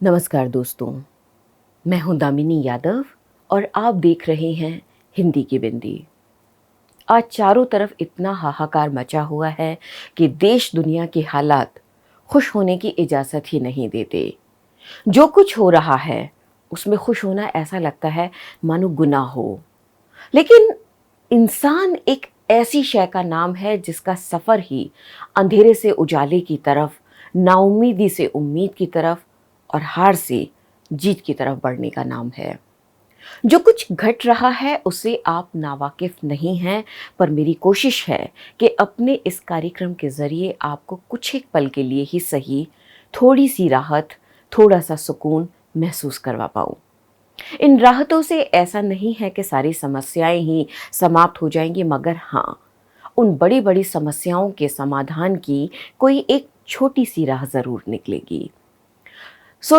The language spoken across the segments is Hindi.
नमस्कार दोस्तों, मैं हूं दामिनी यादव और आप देख रहे हैं हिंदी की बिंदी। आज चारों तरफ इतना हाहाकार मचा हुआ है कि देश दुनिया के हालात खुश होने की इजाज़त ही नहीं देते। जो कुछ हो रहा है उसमें खुश होना ऐसा लगता है मानो गुनाह हो। लेकिन इंसान एक ऐसी शय का नाम है जिसका सफ़र ही अंधेरे से उजाले की तरफ, नाउम्मीदी से उम्मीद की तरफ और हार से जीत की तरफ बढ़ने का नाम है। जो कुछ घट रहा है उससे आप नावाकिफ नहीं हैं, पर मेरी कोशिश है कि अपने इस कार्यक्रम के ज़रिए आपको कुछ एक पल के लिए ही सही थोड़ी सी राहत, थोड़ा सा सुकून महसूस करवा पाऊँ। इन राहतों से ऐसा नहीं है कि सारी समस्याएं ही समाप्त हो जाएंगी, मगर हाँ, उन बड़ी बड़ी समस्याओं के समाधान की कोई एक छोटी सी राह ज़रूर निकलेगी।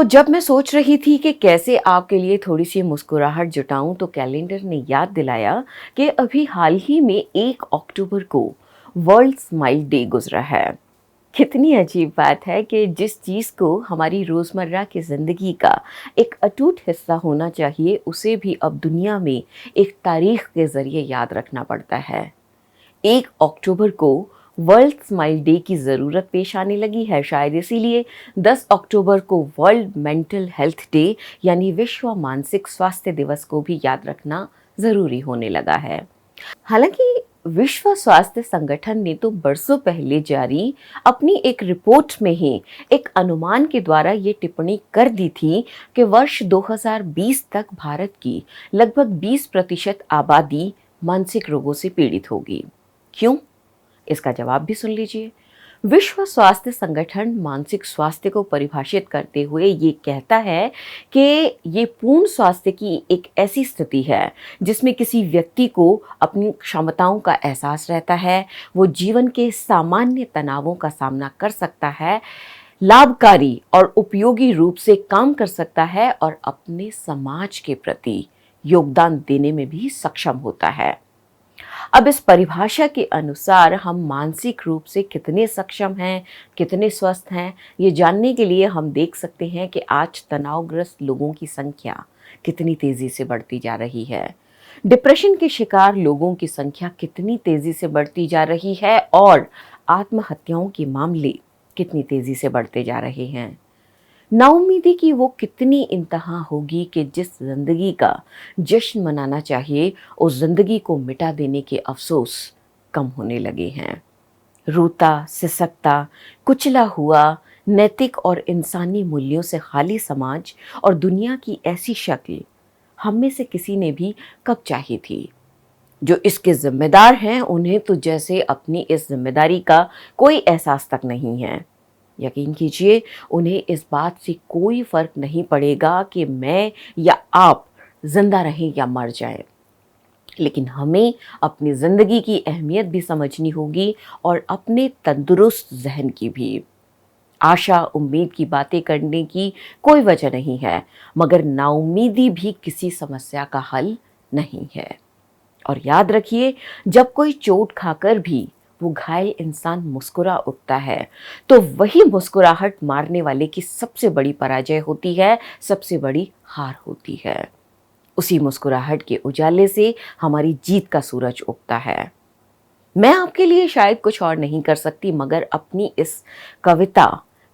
जब मैं सोच रही थी कि कैसे आपके लिए थोड़ी सी मुस्कुराहट जुटाऊं, तो कैलेंडर ने याद दिलाया कि अभी हाल ही में 1 अक्टूबर को वर्ल्ड स्माइल डे गुजरा है। कितनी अजीब बात है कि जिस चीज़ को हमारी रोज़मर्रा की ज़िंदगी का एक अटूट हिस्सा होना चाहिए, उसे भी अब दुनिया में एक तारीख के ज़रिए याद रखना पड़ता है। 1 अक्टूबर को वर्ल्ड स्माइल डे की ज़रूरत पेश आने लगी है। शायद इसीलिए 10 अक्टूबर को वर्ल्ड मेंटल हेल्थ डे यानी विश्व मानसिक स्वास्थ्य दिवस को भी याद रखना ज़रूरी होने लगा है। हालांकि विश्व स्वास्थ्य संगठन ने तो बरसों पहले जारी अपनी एक रिपोर्ट में ही एक अनुमान के द्वारा ये टिप्पणी कर दी थी कि वर्ष 2020 तक भारत की लगभग 20% आबादी मानसिक रोगों से पीड़ित होगी। क्यों? इसका जवाब भी सुन लीजिए। विश्व स्वास्थ्य संगठन मानसिक स्वास्थ्य को परिभाषित करते हुए ये कहता है कि ये पूर्ण स्वास्थ्य की एक ऐसी स्थिति है जिसमें किसी व्यक्ति को अपनी क्षमताओं का एहसास रहता है, वो जीवन के सामान्य तनावों का सामना कर सकता है, लाभकारी और उपयोगी रूप से काम कर सकता है और अपने समाज के प्रति योगदान देने में भी सक्षम होता है। अब इस परिभाषा के अनुसार हम मानसिक रूप से कितने सक्षम हैं, कितने स्वस्थ हैं, ये जानने के लिए हम देख सकते हैं कि आज तनावग्रस्त लोगों की संख्या कितनी तेजी से बढ़ती जा रही है। डिप्रेशन के शिकार लोगों की संख्या कितनी तेजी से बढ़ती जा रही है और आत्महत्याओं के मामले कितनी तेजी से बढ़ते जा रहे हैं। नाउम्मीदी की वो कितनी इंतहा होगी कि जिस जिंदगी का जश्न मनाना चाहिए, उस जिंदगी को मिटा देने के अफसोस कम होने लगे हैं। रोता, सिसकता, कुचला हुआ, नैतिक और इंसानी मूल्यों से खाली समाज और दुनिया की ऐसी शक्ल हम में से किसी ने भी कब चाही थी। जो इसके जिम्मेदार हैं उन्हें तो जैसे अपनी इस जिम्मेदारी का कोई एहसास तक नहीं है। यकीन कीजिए, उन्हें इस बात से कोई फर्क नहीं पड़ेगा कि मैं या आप जिंदा रहें या मर जाएं। लेकिन हमें अपनी जिंदगी की अहमियत भी समझनी होगी और अपने तंदुरुस्त जहन की भी। आशा उम्मीद की बातें करने की कोई वजह नहीं है, मगर नाउम्मीदी भी किसी समस्या का हल नहीं है। और याद रखिए, जब कोई चोट खाकर भी वो घायल इंसान मुस्कुरा उठता है, तो वही मुस्कुराहट मारने वाले की सबसे बड़ी पराजय होती है, सबसे बड़ी हार होती है। उसी मुस्कुराहट के उजाले से हमारी जीत का सूरज उगता है। मैं आपके लिए शायद कुछ और नहीं कर सकती, मगर अपनी इस कविता,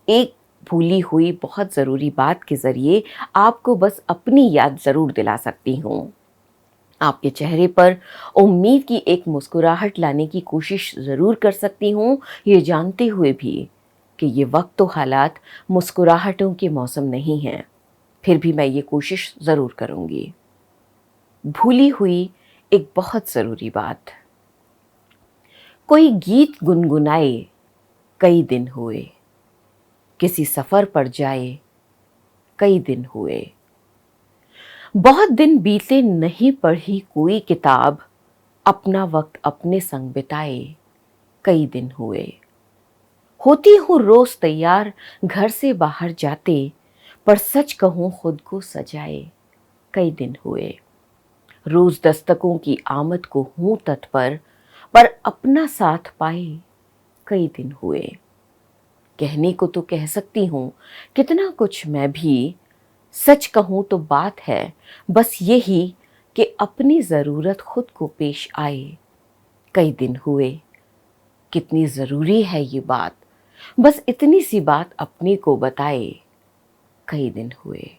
एक भूली हुई बहुत ज़रूरी बात के ज़रिए आपको बस अपनी याद ज़रूर दिला सकती हूँ। आपके चेहरे पर उम्मीद की एक मुस्कुराहट लाने की कोशिश ज़रूर कर सकती हूँ, ये जानते हुए भी कि ये वक्त तो हालात मुस्कुराहटों के मौसम नहीं हैं। फिर भी मैं ये कोशिश ज़रूर करूँगी। भूली हुई एक बहुत ज़रूरी बात। कोई गीत गुनगुनाए, कई दिन हुए, किसी सफ़र पर जाए, कई दिन हुए, बहुत दिन बीते नहीं पढ़ी कोई किताब, अपना वक्त अपने संग बिताए, कई दिन हुए। होती हूँ रोज तैयार घर से बाहर जाते, पर सच कहूँ खुद को सजाए, कई दिन हुए। रोज दस्तकों की आमद को हूँ तत्पर, पर अपना साथ पाए, कई दिन हुए। कहने को तो कह सकती हूँ कितना कुछ मैं भी, सच कहूँ तो बात है बस यही कि अपनी ज़रूरत खुद को पेश आए। कई दिन हुए, कितनी ज़रूरी है ये बात, बस इतनी सी बात अपने को बताए। कई दिन हुए।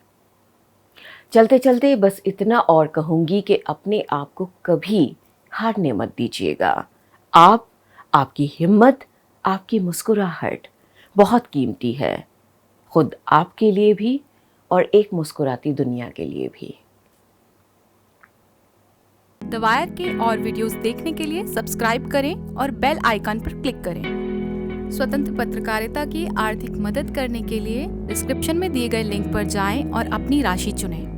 चलते चलते बस इतना और कहूँगी कि अपने आप को कभी हारने मत दीजिएगा। आप, आपकी हिम्मत, आपकी मुस्कुराहट बहुत कीमती है, खुद आपके लिए भी और एक मुस्कुराती दुनिया के लिए भी। द वायर के और वीडियोस देखने के लिए सब्सक्राइब करें और बेल आइकन पर क्लिक करें। स्वतंत्र पत्रकारिता की आर्थिक मदद करने के लिए डिस्क्रिप्शन में दिए गए लिंक पर जाएं और अपनी राशि चुनें।